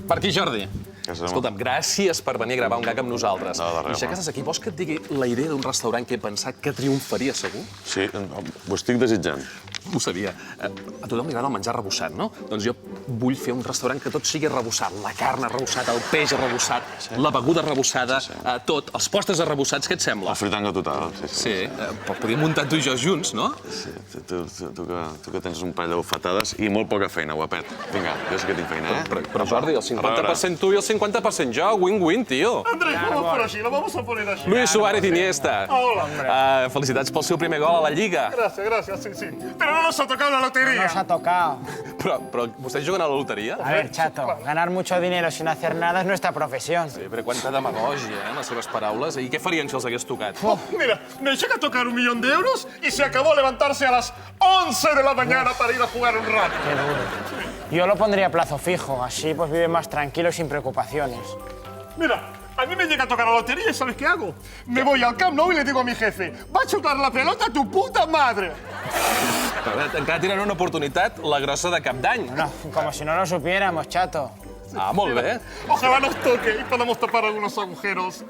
Per aquí, Jordi. Escolta'm, gràcies per venir a gravar un gag amb nosaltres. I ja que estàs aquí, vols que et digui la idea d'un restaurant que he pensat que triomfaria segur? Sí, ho estic desitjant. Ho sabia. A tothom li agrada el menjar arrebossat, no? Doncs jo vull fer un restaurant que tot sigui arrebossat. La carn arrebossada, el peix arrebossat, la beguda arrebossada, tot. Els postres arrebossats, què et sembla? El fritanga total, sí. Sí, però podríem muntar tu i jo junts, no? Sí, tu que tens un parell de bufetades i molt poca feina, guapet. Vinga, jo sí que tinc feina, eh? Però Jordi, el 50% tu i el 50% jo, win-win, tio. Andrés, vamos por allí, lo vamos a poner allí. Luis Suárez Iniesta. Hola. Felicitats pel seu primer gol a la Lliga. Gracias, sí. Pero no nos ha tocado la lotería. Nos ha tocado. Però vostès juguen a la loteria? A ver, chato, ganar mucho dinero sin hacer nada es nuestra profesión. Sí, però quanta demagògia, en les seves paraules. I què farien si els hagués tocat? Mira, me llega a tocar 1 millón de euros y se acabó levantarse a las 11 de la mañana para ir a jugar un rato. Qué duro. Yo lo pondría a plazo fijo, así pues vive más tranquilo sin preocupaciones. Mira, a mí me llega a tocar la lotería y ¿sabes qué hago? Me voy al Camp Nou y le digo a mi jefe, va a chutar la pelota a tu puta madre. Però encara tenen una oportunitat, la grossa de Cap d'Any. No, como si no lo supiéramos, chato. Ah, molt bé. Ojalá nos toque y podamos tapar algunos agujeros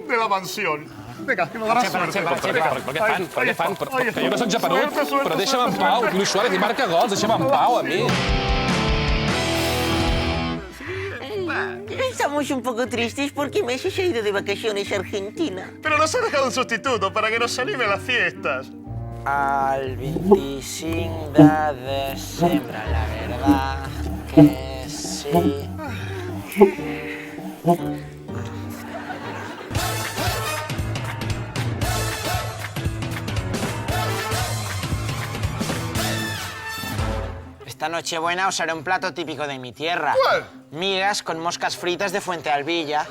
de la mansión. Venga, que nos dará suerte. Però què fan? Per què fan? Que jo no soc japerut, però deixa'm en pau. Luis Suárez i marca gols, deixa'm en pau a mi. Estamos un poco tristes porque Messi se ha ido de vacaciones a Argentina. Pero nos ha dejado un sustituto para que nos anime las fiestas. Al 25 de desembre, la verdad que sí. Esta Nochebuena os haré un plato típico de mi tierra. ¿Cuál? Migas con moscas fritas de Fuente Alvilla.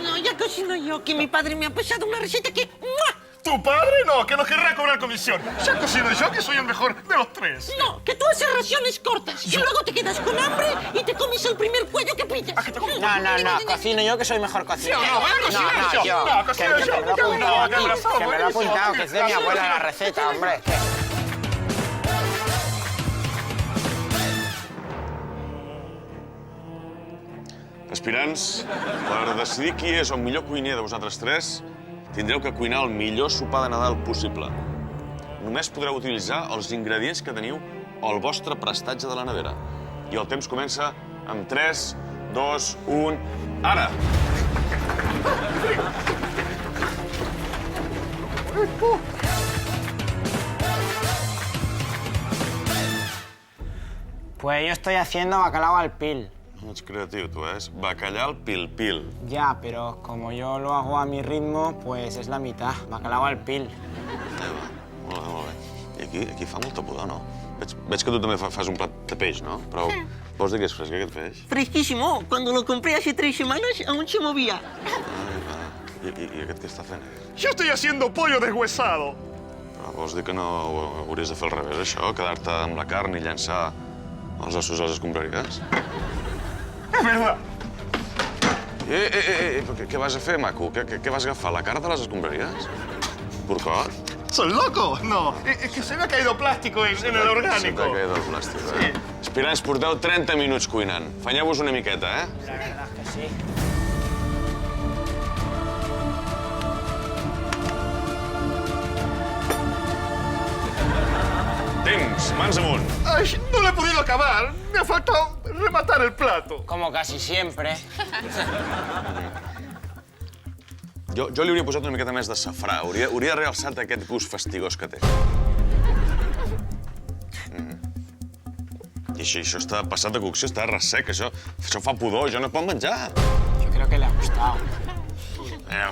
No, ya cocino yo, que mi padre me ha pasado una receta que... ¡mua! ¿Tu padre? No, que nos querrá cobrar comisión. Ya cocino yo, que soy el mejor de los tres. No, que tú haces raciones cortas y luego te quedas con hambre y te comes el primer cuello que pillas. No, cocino yo que soy mejor cocinero. No, voy a cocinar yo. No, cocino yo. Que me lo he apuntado aquí, que me lo he apuntado, que es de mi abuela la receta, hombre. Aspirants, per decidir qui és el millor cuiner de vosaltres tres, tindreu que cuinar el millor sopar de Nadal possible. Només podreu utilitzar els ingredients que teniu al vostre prestatge de la nevera. I el temps comença amb 3, 2, 1... Ara! Pues yo estoy haciendo bacalao al pil. No ets creatiu, tu, eh? És bacallà al pil-pil. Ya, pero como yo lo hago a mi ritmo, pues es la mitad. Bacalao al pil. Molt bé. I aquí fa molta pudor, no? Veig que tu també fas un plat de peix, no? Però vols dir que és fresc, aquest peix? Fresquísimo. Cuando lo compré hace 3 semanas, aún se movía. I aquest què està fent? Yo estoy haciendo pollo deshuesado. Però vols dir que no hauries de fer al revés, això? Quedar-te amb la carn i llançar els ossos a les escombraries? Es verdad. Què vas a fer, maco? Què vas agafar, la carn de les escombraries? Porcot? ¿Sos loco? No, es que se me ha caído plástico en el orgánico. Se t'ha caído el plàstic, eh? Aspirants, porteu 30 minuts cuinant. Fanyeu-vos una miqueta, eh? La verdad es que sí. Temps, mans amunt. Ay, no lo he podido acabar. Me ha faltado rematar el plato. Como casi siempre. Jo li hauria posat una miqueta més de safrà. Hauria realçat aquest gust fastigós que té. I això està passat de cocció, està ressec. Això fa pudor, això no es pot menjar. Yo creo que le ha gustado.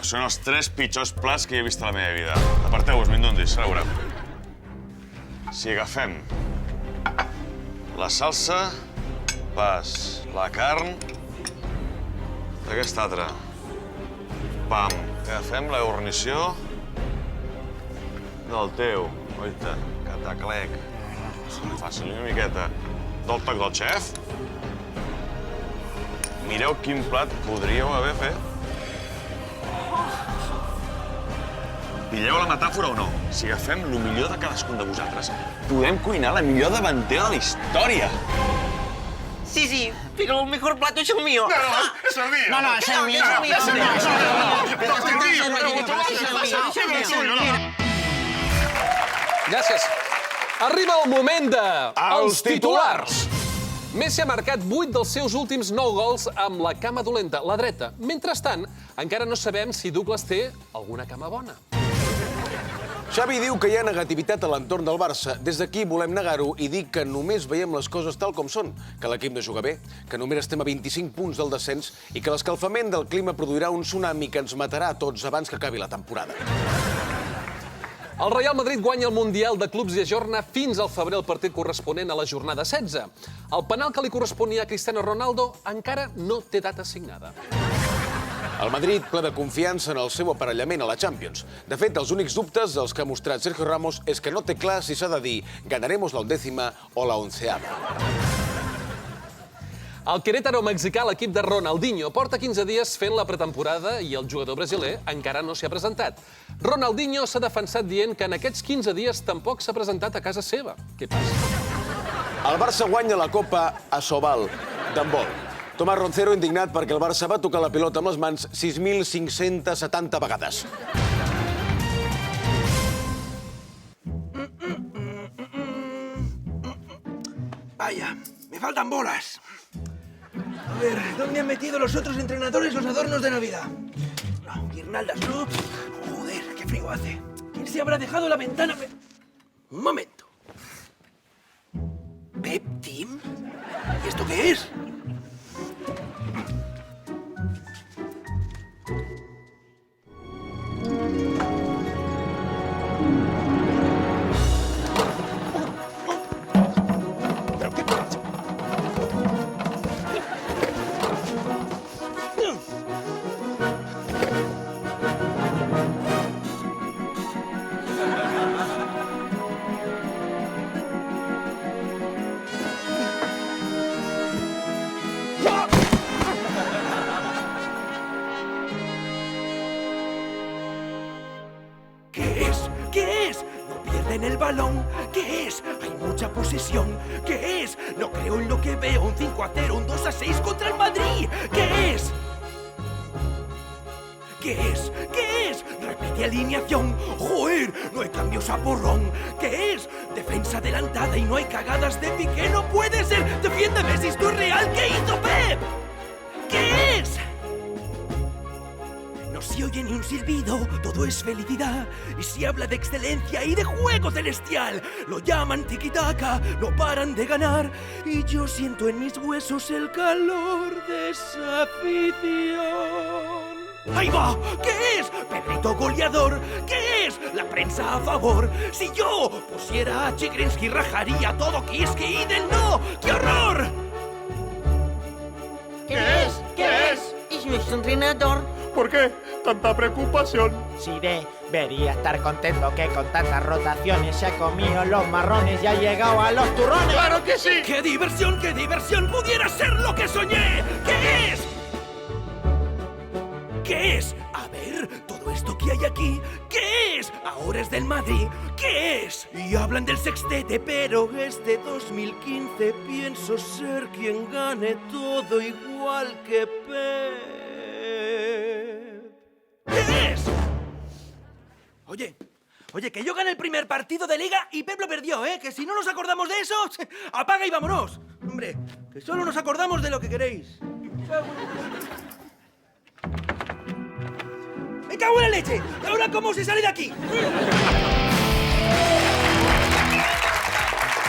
Són els 3 pitjors plats que he vist a la meva vida. Aparteu-vos, Mindundis, ara veureu. Si agafem la salsa, pas la carn d'aquesta altra. Pam. Agafem la guarnició del teu. Oita, cataclec. Faci-li una miqueta del toc del xef. Mireu quin plat podríeu haver fet. Pilleu la metàfora o no? Si agafem el millor de cadascun de vosaltres, podem cuinar la millor davantera de la història. Sí, pero el mejor plato es el mío. No, es el mío. No, es el mío. Es el mío. Gràcies. Arriba el moment de... Els titulars. Messi ha marcat 8 dels seus últims 9 gols amb la cama dolenta, la dreta. Mentrestant, encara no sabem si Douglas té alguna cama bona. Xavi diu que hi ha negativitat a l'entorn del Barça. Des d'aquí volem negar-ho i dir que només veiem les coses tal com són, que l'equip no juga bé, que només estem a 25 punts del descens i que l'escalfament del clima produirà un tsunami que ens matarà a tots abans que acabi la temporada. El Real Madrid guanya el Mundial de Clubs i ajorna fins al febrer el partit corresponent a la jornada 16. El penal que li corresponia a Cristiano Ronaldo encara no té data assignada. El Madrid ple de confiança en el seu aparellament a la Champions. De fet, els únics dubtes dels que ha mostrat Sergio Ramos és que no té clar si s'ha de dir ganaremos la 11ª o la 11ª. El Querétaro mexicà, l'equip de Ronaldinho, porta 15 dies fent la pretemporada i el jugador brasiler encara no s'hi ha presentat. Ronaldinho s'ha defensat dient que en aquests 15 dies tampoc s'ha presentat a casa seva. Què passa? El Barça guanya la Copa Asobal d'handbol. Tomàs Roncero indignat perquè el Barça va tocar la pilota amb les mans 6.570 vegades. Vaya, me faltan bolas. A ver, ¿dónde han metido los otros entrenadores los adornos de Navidad? No, guirnaldas, ¿no? Joder, qué frío hace. ¿Quién se habrá dejado la ventana? Un momento. ¿Pep Team? ¿Y esto qué es? En el balón, ¿qué es? Hay mucha posesión, ¿qué es? No creo en lo que veo, un 5-0, un 2-6 contra el Madrid, ¿qué es? ¿Qué es? ¿Qué es? Repite alineación, joder, no hay cambios a porrón, ¿qué es? Defensa adelantada y no hay cagadas de Piqué, no puede ser, defiéndeme si esto es real, ¿qué hizo Pep? ¿Qué es? No se oye ni un silbido, todo es felicidad. Y se habla de excelencia y de juego celestial. Lo llaman tiki-taka, no paran de ganar. Y yo siento en mis huesos el calor de esa afición. ¡Ahí va! ¿Qué es? Pedrito goleador. ¿Qué es? La prensa a favor. Si yo pusiera a Chigrinsky, rajaría todo Kiski y del no. ¡Qué horror! ¿Qué es? ¿Qué es? Es nuestro entrenador. ¿Por qué tanta preocupación? Sí, debería estar contento que con tantas rotaciones se ha comido los marrones y ha llegado a los turrones. ¡Claro que sí! ¡Qué diversión, qué diversión! ¡Pudiera ser lo que soñé! ¿Qué es? ¿Qué es? A ver, todo esto que hay aquí, ¿qué es? Ahora es del Madrid, ¿qué es? Y hablan del sextete, pero este 2015 pienso ser quien gane todo igual que Pep. ¿Qué es? Oye, que yo gané el primer partido de Liga y Pep lo perdió, ¿eh? Que si no nos acordamos de eso, apaga y vámonos. Hombre, que solo nos acordamos de lo que queréis. ¡Me cago en la leche! ¿Y ahora cómo se sale de aquí?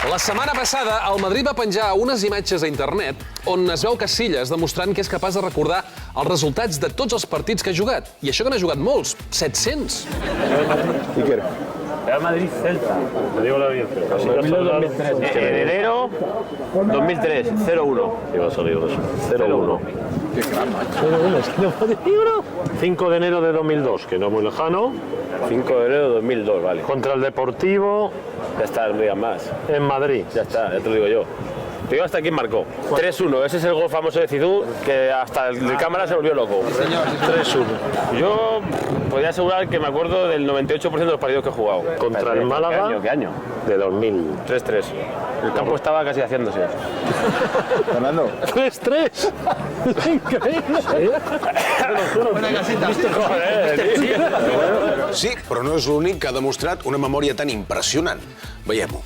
La setmana passada, el Madrid va penjar unes imatges a internet on es veu Casillas demostrant que és capaç de recordar els resultats de tots els partits que ha jugat. I això que n'ha jugat molts, 700. Real Madrid-Celta, te digo la audiencia. 2002-2003. En enero 2003, 0-1. Iba a salir eso. 0-1. Qué grama. 0-1, es que no puedo decirlo. 5 de enero de 2002, que no es muy lejano. 5 de enero de 2002, vale. Contra el Deportivo. Ya está, no digas más. En Madrid. Ya está, ya te lo digo yo. Te digo hasta quién marcó. 3-1, ese es el gol famoso de Zidou, que hasta el de cámara se volvió loco. 3-1. Yo podría asegurar que me acuerdo del 98% de los partidos que he jugado. Contra el Málaga. ¿Qué año? De 2000. 3-3. El campo estaba casi haciéndose. Fernando. 3-3. Increíble. Buena casita. Sí, però no és l'únic que ha demostrat una memòria tan impressionant. Veiem-ho.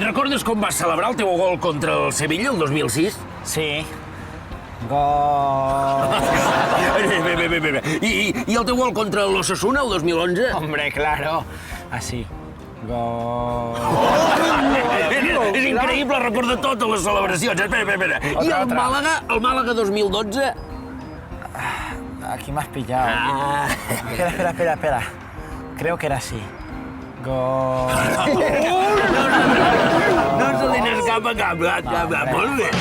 Recordes com vas celebrar el teu gol contra el Sevilla el 2006? Sí. Gol. I el teu gol contra l'Osasuna el 2011? Hombre, claro. Así. Gol. És increïble, recorda totes les celebracions. Espera. I el Màlaga 2012? Aquí me has pillado. Espera. Creo que era así. Gol. No se li n'escapa cap. Molt bé.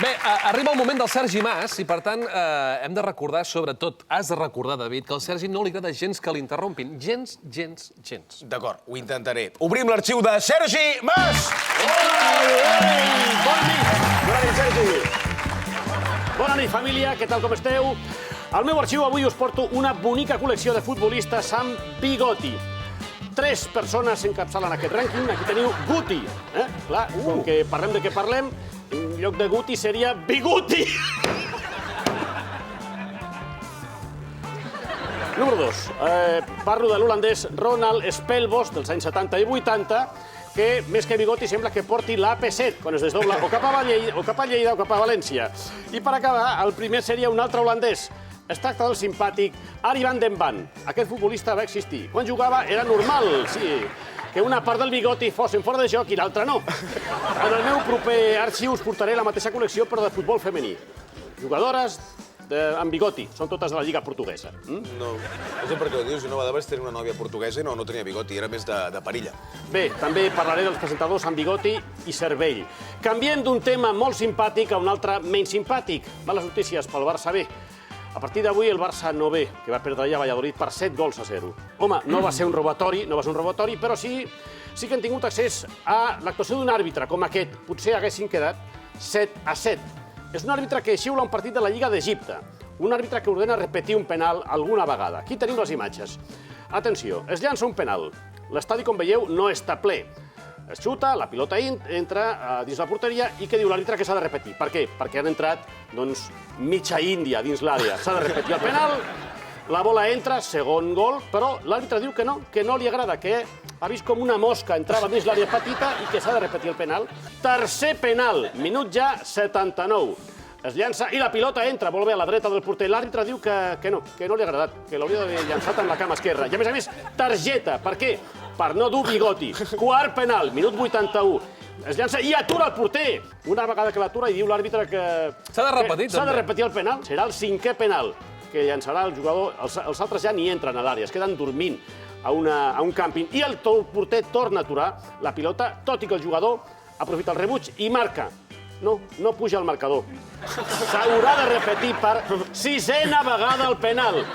Bé, arriba el moment del Sergi Mas i, per tant, hem de recordar, sobretot, has de recordar, David, que al Sergi no li agrada gens que l'interrompin. Gens. D'acord, ho intentaré. Obrim l'arxiu de Sergi Mas! Bona nit, Sergi. Bona nit, família, què tal, com esteu? Al meu arxiu avui us porto una bonica col·lecció de futbolistes amb bigoti. 3 persones encapçalen aquest rànquing. Aquí teniu Guti. Clar, com que parlem de què parlem, en lloc de Guti seria Biguti. Número 2. Parlo de l'holandès Ronald Spelbos, dels anys 70 i 80, que més que bigoti sembla que porti l'AP7 quan es desdobla o cap a Lleida o cap a València. I per acabar, el primer seria un altre holandès. Es tracta del simpàtic Arie van den Ban. Aquest futbolista va existir. Quan jugava era normal, sí, que una part del bigoti fos en fora de joc i l'altra no. En el meu proper arxiu us portaré la mateixa col·lecció, però de futbol femení. Jugadores amb bigoti. Són totes de la Lliga Portuguesa. No, no sé per què ho dius. Una vegada vaig tenir una nòvia portuguesa i no tenia bigoti, era més de perilla. Bé, també parlaré dels presentadors amb bigoti i cervell. Canviem d'un tema molt simpàtic a un altre menys simpàtic. Males notícies pel Barça B. A partir d'avui el Barça no ve, que va perdre ja a Valladolid per 7-0. Home, no va ser un robatori, però sí que han tingut accés a l'actuació d'un àrbitre com aquest. Potser haguessin quedat 7-7. És un àrbitre que xiula un partit de la Lliga d'Egipte. Un àrbitre que ordena repetir un penal alguna vegada. Aquí tenim les imatges. Atenció, es llança un penal. L'estadi, com veieu, no està ple. Es xuta, la pilota entra dins la porteria i què diu l'àrbitre que s'ha de repetir? Per què? Perquè han entrat, doncs, mitja Índia dins l'àrea. S'ha de repetir el penal, la bola entra, segon gol, però l'àrbitre diu que no li agrada, que ha vist com una mosca entrava dins l'àrea petita i que s'ha de repetir el penal. Tercer penal, minut ja 79. Es llança i la pilota entra, molt bé, a la dreta del porter. L'àrbitre diu que no li ha agradat, que l'hauria d'haver llançat amb la cama esquerra. I, a més, targeta. Per què? Per no dur bigoti. Quart penal, minut 81. Es llança i atura el porter. Una vegada que l'atura i diu l'àrbitre que s'ha de repetir, també. S'ha de repetir el penal. Serà el 5è penal que llançarà el jugador. Els altres ja ni entren a l'àrea, es queden dormint a un càmping. I el porter torna a aturar la pilota, tot i que el jugador aprofita el rebuig i marca. No puja al marcador. S'haurà de repetir per 6a vegada el penal.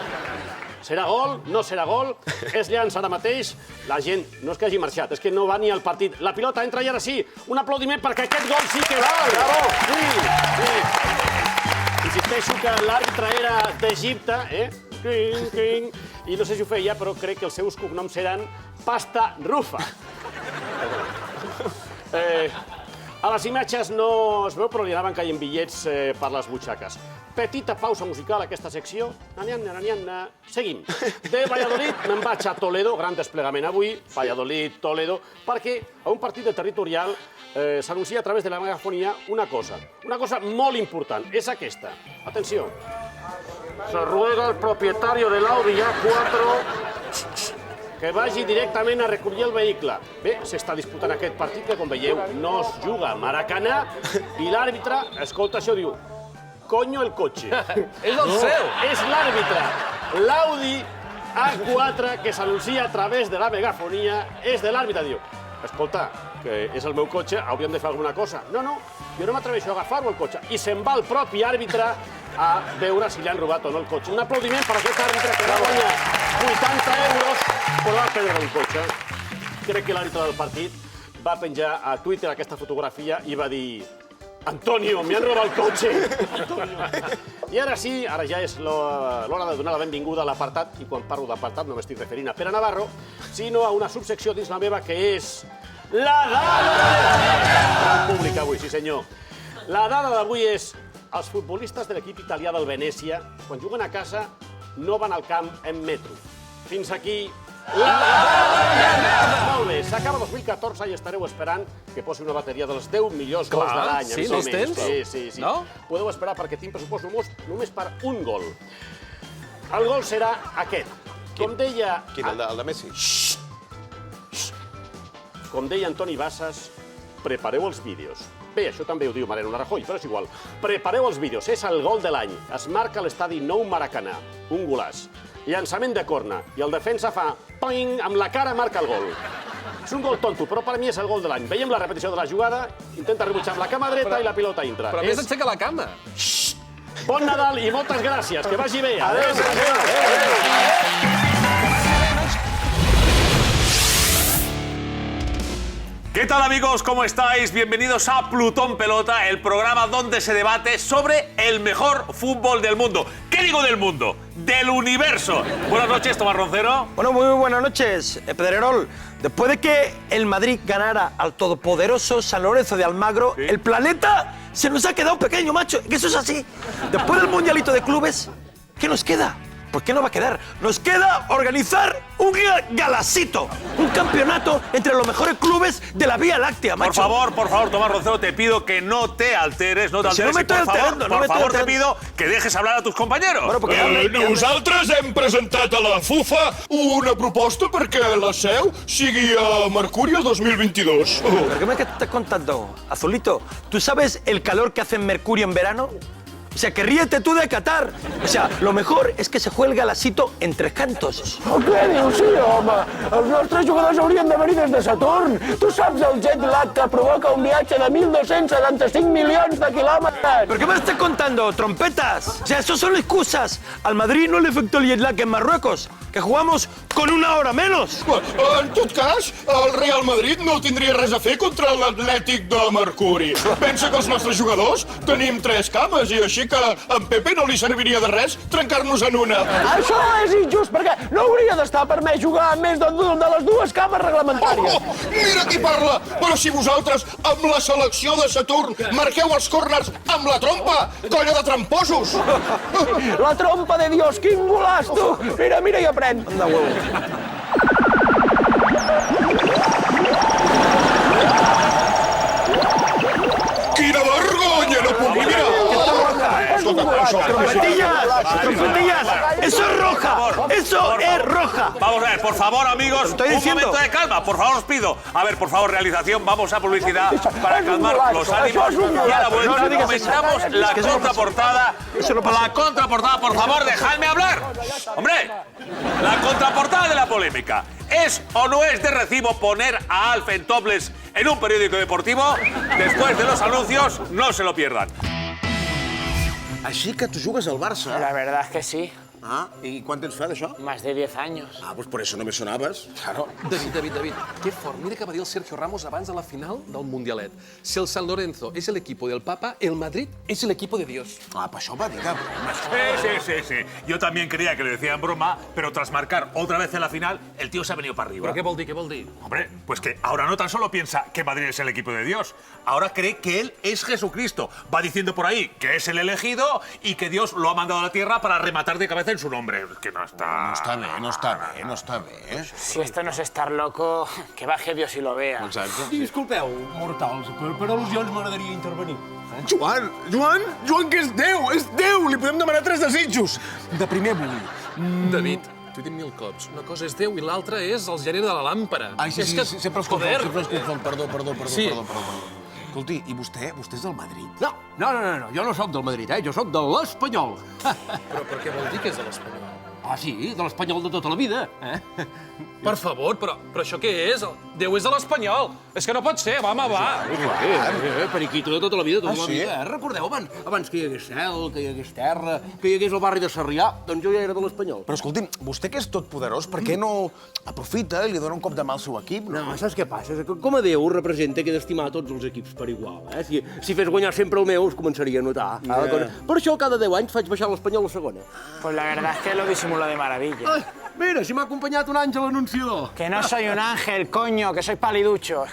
Serà gol? No serà gol? Es llança ara mateix. La gent no és que hagi marxat, és que no va ni al partit. La pilota entra i ara sí. Un aplaudiment perquè aquest gol sí que val. Bravo! Sí. Insisteixo que l'àrbitre era d'Egipte, i no sé si ho feia, però crec que els seus cognoms seran Pasta Rufa. A les imatges no es veu, però li anaven caient bitllets per les butxaques. Petita pausa musical a aquesta secció. Seguim. De Valladolid me'n vaig a Toledo, gran desplegament avui, Valladolid, Toledo, perquè a un partit de territorial s'anuncia a través de la megafonia una cosa molt important. És aquesta. Atenció. Se ruega el propietario del Audi A4 que vagi directament a recollir el vehicle. Bé, s'està disputant aquest partit que, com veieu, no es juga a Maracanà i l'àrbitre, escolta això, diu coño el cotxe. És el seu. És l'àrbitre. L'Audi A4 que s'anuncia a través de la megafonia és de l'àrbitre. Diu, escolta, que és el meu cotxe, hauríem de fer alguna cosa. No, jo no m'atreveixo a agafar-ho, el cotxe. I se'n va el propi àrbitre a veure si li han robat o no el cotxe. Un aplaudiment per aquest àrbitre que va guanyar 80 euros, però va perdre un cotxe. Crec que l'àrbitre del partit va penjar a Twitter aquesta fotografia i va dir Antonio, me han robado el cotxe. I ara sí, ara ja és l'hora de donar la benvinguda a l'apartat, i quan parlo d'apartat no m'estic referint a Pere Navarro, sinó a una subsecció dins la meva que és la dada del públic avui, sí senyor. La dada d'avui és els futbolistes de l'equip italià del Venècia, quan juguen a casa, no van al camp en metro. Fins aquí la dada. Molt bé, s'acaba 2014 i estareu esperant que posi una bateria dels 10 millors gols de l'any. Sí, no els tens? Sí. No? Podeu esperar perquè tinc pressupost només per un gol. El gol serà aquest. Com deia... Quin, el de Messi? Com deia Antoni Bassas, prepareu els vídeos. Bé, això també ho diu Mariano Rajoy, però és igual. Prepareu els vídeos, és el gol de l'any. Es marca a l'estadi Nou Maracanà, un golaç. Llançament de corna, i el defensa fa poing, amb la cara marca el gol. És un gol tonto, però per mi és el gol de l'any. Veiem la repetició de la jugada, intenta rebutjar amb la cama dreta i la pilota entra. Però a més aixeca la cama. Bon Nadal i moltes gràcies, que vagi bé. Adéu. ¿Qué tal amigos? ¿Cómo estáis? Bienvenidos a Plutón Pelota, el programa donde se debate sobre el mejor fútbol del mundo. ¿Qué digo del mundo? ¡Del universo! Buenas noches, Tomás Roncero. Bueno, muy buenas noches, Pedrerol. Después de que el Madrid ganara al todopoderoso San Lorenzo de Almagro, ¿sí? El planeta se nos ha quedado pequeño, macho. Que eso es así. Después del Mundialito de Clubes, ¿qué nos queda? Pues ¿qué nos va a quedar? Nos queda organizar un galacito, un campeonato entre los mejores clubes de la Vía Láctea, macho. Por favor, Tomás Roncero, te pido que no te alteres, no te alteres. Si no me estoy alterando, por favor, te pido que dejes hablar a tus compañeros. Bueno, porque nosaltres hem presentat a la FUFA una proposta perquè la seu sigui a Mercuri el 2022. ¿Pero qué me estás contando, Azulito? ¿Tú sabes el calor que hace en Mercurio en verano? O sea, que ríete tú de Qatar. O sea, lo mejor es que se juegue el galacito en Tres Cantos. Què dius? Sí, home. Els nostres jugadors haurien de venir des de Saturn. Tu saps el jet lag que provoca un viatge de 1.275 milions de quilòmetres. ¿Pero qué me estás contando, trompetas? O sea, eso son excusas. Al Madrid no le afectó el jet lag en Marruecos, que jugamos con una hora menos. En tot cas, el Real Madrid no tindria res a fer contra l'Atlètic de Mercuri. Pensa que els nostres jugadors tenim 3 cames i així que a en Pepe no li serviria de res trencar-nos en una. Això és injust, perquè no hauria d'estar permès jugar amb més de les 2 cames reglamentàries. Mira qui parla! Però si vosaltres, amb la selecció de Saturn, marqueu els córners amb la trompa, colla de tramposos! La trompa de Dios, quin golaç, tu! Mira i aprèn. Anda, huevo. Quina vergonya, no puc mirar! ¡Trompetillas! ¡Eso es roja! ¡Eso es roja! Vamos a ver, por favor, amigos, un momento de calma. Por favor, os pido. A ver, por favor, realización, vamos a publicidad para calmar los ánimos. Y a la vuelta comentamos la contraportada. La contraportada, por favor, dejadme hablar. Hombre, la contraportada de la polémica. ¿Es o no es de recibo poner a Alf en topless en un periódico deportivo? Después de los anuncios, no se lo pierdan. Així que tu jugues al Barça. La verdad es que sí. Ah, ¿y cuánto temps fa d'això? Más de 10 años. Ah, pues por eso no me sonabas. Claro. David, que fort. Mira que va dir el Sergio Ramos abans de la final del Mundialet. Si el San Lorenzo es el equipo del Papa, el Madrid es el equipo de Dios. Ah, pues això va dir, Sí. Yo también creía que lo decía en broma, pero tras marcar otra vez en la final, el tío se ha venido para arriba. ¿Pero qué vol dir, què vol dir? Hombre, pues que ahora no tan solo piensa que Madrid es el equipo de Dios, ahora cree que él es Jesucristo. Va diciendo por ahí que es el elegido y que Dios lo ha mandado a la tierra para rematar de cabeza en su nombre. Que no está... No està bé. Si esto no es estar loco, que baje Dios y lo vea. Exacte. Disculpeu, mortals, per al·lusions m'agradaria intervenir. Joan, que és Déu! És Déu! Li podem demanar 3 desitjos. De primer vull. David, t'ho he dit 1000 cops. Una cosa és Déu i l'altra és el gènere de la làmpara. Ai, sí, sempre els confon. Perdó. Sí. Escolti, i vostè és del Madrid? No, jo no sóc del Madrid, jo sóc de l'Espanyol. Però per què vol dir que és de l'Espanyol? Ah, sí, de l'Espanyol de tota la vida, Per favor, però això què és? Déu és a l'Espanyol. És que no pot ser, va, home, va. Periquito de tota la vida, tota la vida. Recordeu, abans que hi hagués cel, que hi hagués terra, que hi hagués el barri de Sarrià, doncs jo ja era de l'Espanyol. Però escolti'm, vostè que és tot poderós, per què no aprofita i li dona un cop de mà al seu equip? No, saps què passa? Com a Déu representa que he d'estimar tots els equips per igual. Si fes guanyar sempre el meu, es començaria a notar. Per això cada 10 anys faig baixar l'Espanyol a segona. Pues la verdad es que lo disimula de maravilla. Mira, si m'ha acompanyat un àngel anunciador. Que no soy un ángel, coño, que soy paliducho.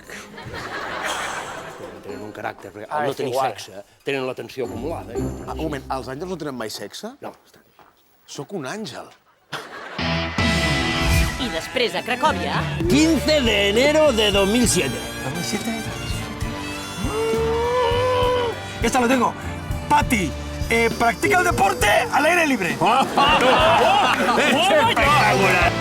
Tenen un caràcter, perquè al no tenir sexe, tenen l'atenció acumulada. Un moment, els àngels no tenen mai sexe? No. Sóc un àngel. I després a Cracòvia... 15 de enero de 2007. ¿2007? Esta lo tengo. Pati, practica el deporte al aire libre. ¡Espectacular!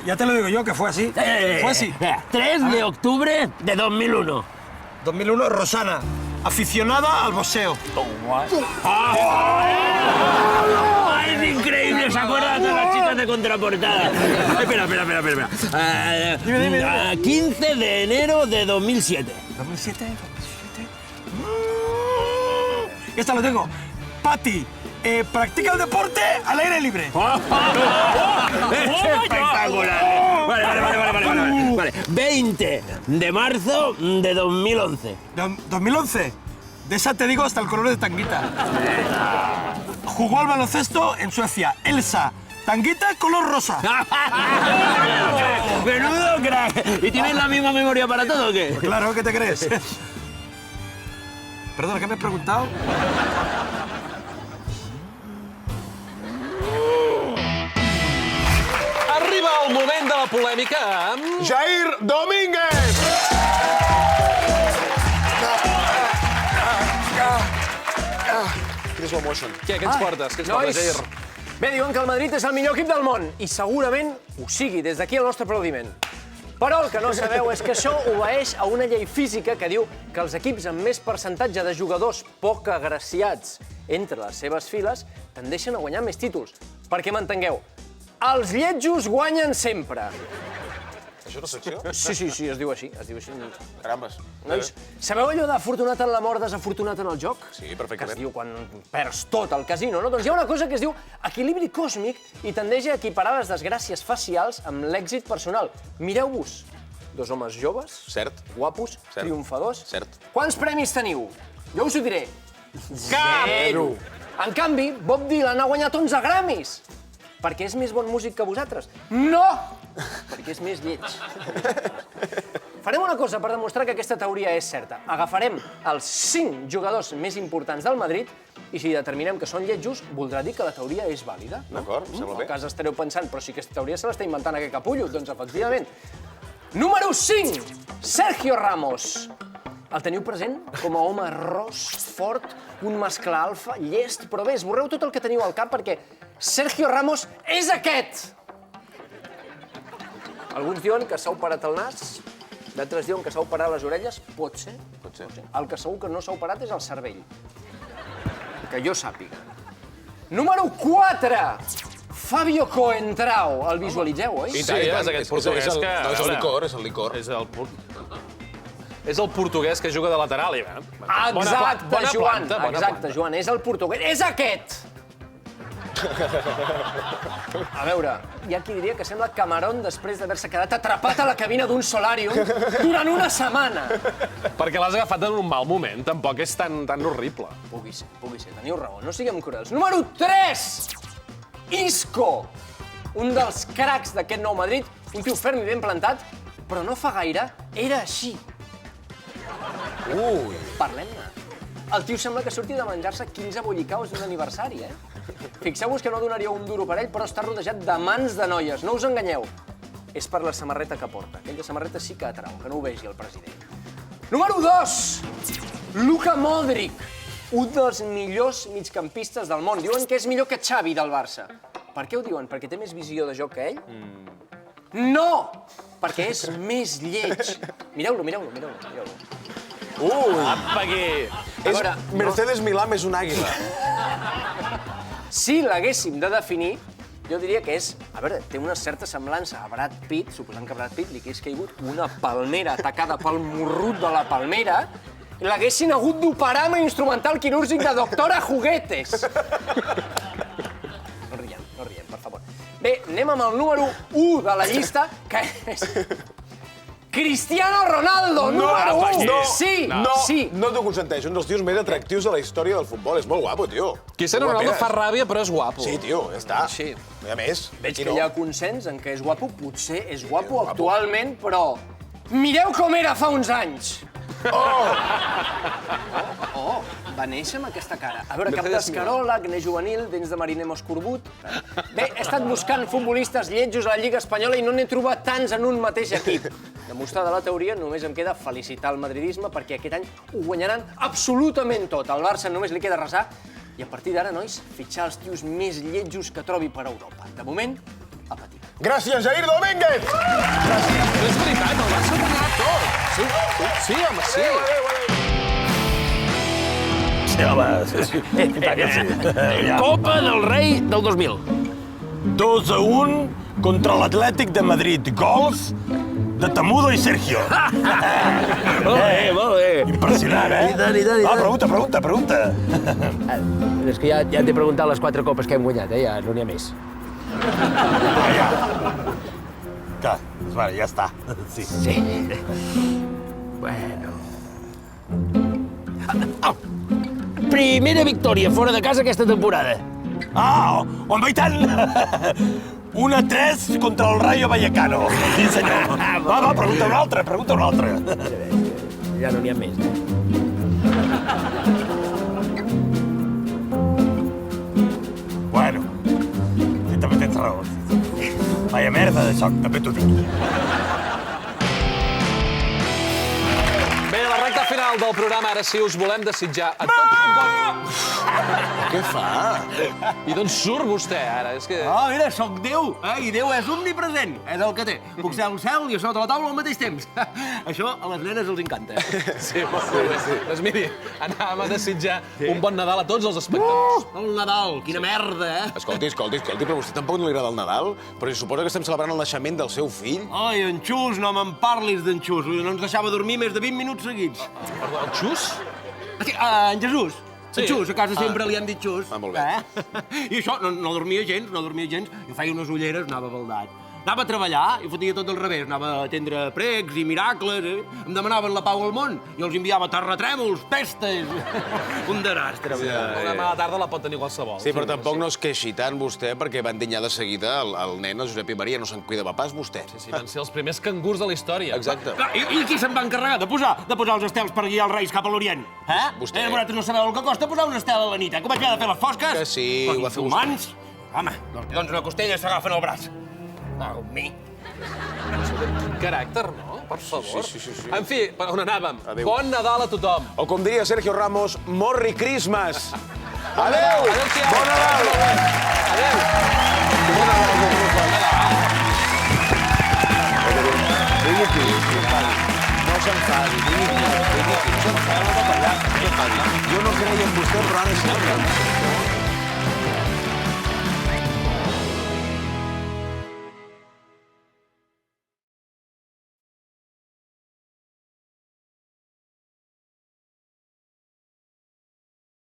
Ya te lo digo yo, que fue así. Fue así. 3 de octubre de 2001. 2001, Rosana, aficionada al boxeo. ¡Es increíble! ¿Se acuerdan de las chicas de contraportada? Espera. Dime. 15 de enero de 2007. ¿2007? Esta lo tengo. Pati, practica el deporte al aire libre. ¡Espectacular! Vale. 20 de marzo de 2011. ¿2011? De esa te digo hasta el color de tanguita. Jugó al baloncesto en Suecia. Elsa, tanguita color rosa. ¡Menudo crack! ¿Y tienes la misma memoria para todo o qué? Pues claro, ¿qué te crees? Perdona, ¿qué me has preguntado? Arriba el moment de la polèmica amb... Jair Domínguez! Quina slow motion. Què ens portes? Què ens portes, Jair? Bé, diuen que el Madrid és el millor equip del món, i segurament ho sigui, des d'aquí el nostre aplaudiment. Però el que no sabeu és que això obeeix a una llei física que diu que els equips amb més percentatge de jugadors poc agraciats entre les seves files tendeixen a guanyar més títols. Perquè m'entengueu, els lletjos guanyen sempre. Això és una secció? Sí, es diu així. Carambes. Nois, sabeu allò d'afortunat en la mort, desafortunat en el joc? Sí, perfectament. Que es diu quan perds tot al casino, no? Doncs hi ha una cosa que es diu equilibri còsmic i tendeix a equiparar les desgràcies facials amb l'èxit personal. Mireu-vos. 2 homes joves, guapos, triomfadors. Quants premis teniu? Jo us ho diré. Cap! 0. En canvi, Bob Dylan ha guanyat 11 Grammys. Perquè és més bon músic que vosaltres? No! Perquè és més lleig. Farem una cosa per demostrar que aquesta teoria és certa. Agafarem els 5 jugadors més importants del Madrid i si determinem que són lletjos, voldrà dir que la teoria és vàlida. D'acord, em sembla bé. En cas estareu pensant, però si aquesta teoria se l'està inventant aquest capullo, doncs efectivament. Número 5, Sergio Ramos. El teniu present com a home ros, fort, un mascle alfa, llest, però bé, esborreu tot el que teniu al cap perquè Sergio Ramos és aquest! Alguns diuen que s'ha operat el nas, d'altres diuen que s'ha operat les orelles, pot ser. El que segur que no s'ha operat és el cervell. Que jo sàpiga. Número 4! Fabio Coentrao. El visualitzeu, oi? Sí, és aquest portuguès que... No, és el licor, és el licor. És el portuguès que juga de lateral. Exacte, Joan. Exacte, Joan. És el portuguès. És aquest! A veure, hi ha qui diria que sembla Camarón després d'haver-se quedat atrapat a la cabina d'un solàrium durant una setmana. Perquè l'has agafat en un mal moment, tampoc és tan horrible. Pugui ser, teniu raó, no siguem cruels. Número 3! Isco! Un dels cracs d'aquest Nou Madrid, un tio ferm i ben plantat, però no fa gaire era així. Parlem-ne. El tio sembla que surti de menjar-se 15 bollicaus d'un aniversari, Fixeu-vos que no donaríeu un duro per ell, però està rodejat de mans de noies. No us enganyeu. És per la samarreta que porta. Aquella samarreta sí que atrau, que no ho vegi el president. Número 2. Luka Modric. Un dels millors migcampistes del món. Diuen que és millor que Xavi del Barça. Per què ho diuen? Perquè té més visió de joc que ell? No! Perquè és més lleig. Mireu-lo. Apa, aquí! Mercedes Milà més un àguila. Si l'haguéssim de definir, jo diria que és... A veure, té una certa semblança a Brad Pitt, suposant que a Brad Pitt li hagués caigut una palmera atacada pel morrut de la palmera, i l'haguessin hagut d'operar amb instrumental quirúrgic de Doctora Juguetes. No riem, per favor. Bé, anem amb el número 1 de la llista, que és... Cristiano Ronaldo, número 1! Sí! No t'ho consenteix, un dels tios més atractius de la història del futbol. És molt guapo, tio. Cristiano Ronaldo fa ràbia, però és guapo. Sí, tio, ja està. Sí. A més... Veig que hi ha consens en què és guapo. Potser és guapo actualment, però... Mireu com era fa uns anys! Oh, va néixer amb aquesta cara. A veure, cap d'escarola, acné juvenil, dents de mariner escorbut... Bé, he estat buscant futbolistes lletjos a la Lliga Espanyola i no n'he trobat tants en un mateix equip. Demostrada la teoria, només em queda felicitar el madridisme perquè aquest any ho guanyaran absolutament tot. Al Barça només li queda resar i a partir d'ara, nois, fitxar els tios més lletjos que trobi per Europa. De moment, a patir. Gràcies, Jair Domínguez! És veritat, el Barça ho guanyarà tot. Sí, home, sí. Sí, home, sí. Copa del Rei del 2000. 2-1 contra l'Atlètic de Madrid. Gols de Tamudo i Sergio. Molt bé. Impressionant, eh? I tant. Pregunta. És que ja t'he preguntat les 4 copes que hem guanyat, ja no n'hi ha més. Clar, ja està. Sí. Bueno. Primera victòria fora de casa aquesta temporada. Home, i tant! 1-3 contra el Rayo Vallecano. Sí, senyor. Va, pregunta una altra. Ja no n'hi ha més. Bueno, sí, també tens raó. Vaya merda de xoc, també t'ho dic. Bé, a la recta final del programa, ara sí, us volem desitjar a tots un bon... Què fa? I d'on surt vostè, ara? És que... Mira, sóc Déu, i Déu és omnipresent, és el que té. Puc ser al cel i a sota la taula al mateix temps. Això a les nenes els encanta. Sí, molt bé. Doncs miri, anàvem a desitjar un bon Nadal a tots els espectadors. El Nadal, quina merda, eh? Escolti, però a vostè tampoc no li agrada el Nadal? Però se suposa que estem celebrant el naixement del seu fill? Ai, en Xus, no me'n parlis d'en Xus. No ens deixava dormir més de 20 minuts seguits. Perdó, el Xus? En Jesús. Sí. En Xus, a casa sempre li han dit Xus. Molt bé. I això, no dormia gens. Jo feia unes ulleres, anava baldat. Anava a treballar i fotia tot al revés. Anava a atendre pregs i miracles. Em demanaven la pau al món. I els enviava terratrèmols, pestes. Un desastre. Una mala tarda la pot tenir qualsevol. Sí, però tampoc no es queixi tant vostè, perquè van dinyar de seguida el nen, el Josep i Maria. No se'n cuidava pas, vostè. Sí, van ser els primers cangurs de la història. Exacte. I qui se'n va encarregar de posar els estels per guiar els reis cap a l'Orient? Vostè. Vosaltres no sabeu el que costa posar un estel a la nit. Com vaig haver de fer les fosques? Que sí, ho va fer vostè. Humans? Home, doncs una costella s'agafen al braç. Mi. Quin caràcter, no? Per favor. Sí. En fi, per on anàvem? Bon Nadal a tothom. O com diria Sergio Ramos, Merry Christmas. Adéu! Bon Nadal! Adéu! Bon Nadal! No s'enfadi, no s'enfadi. Jo no creia en vostè, però ara sí.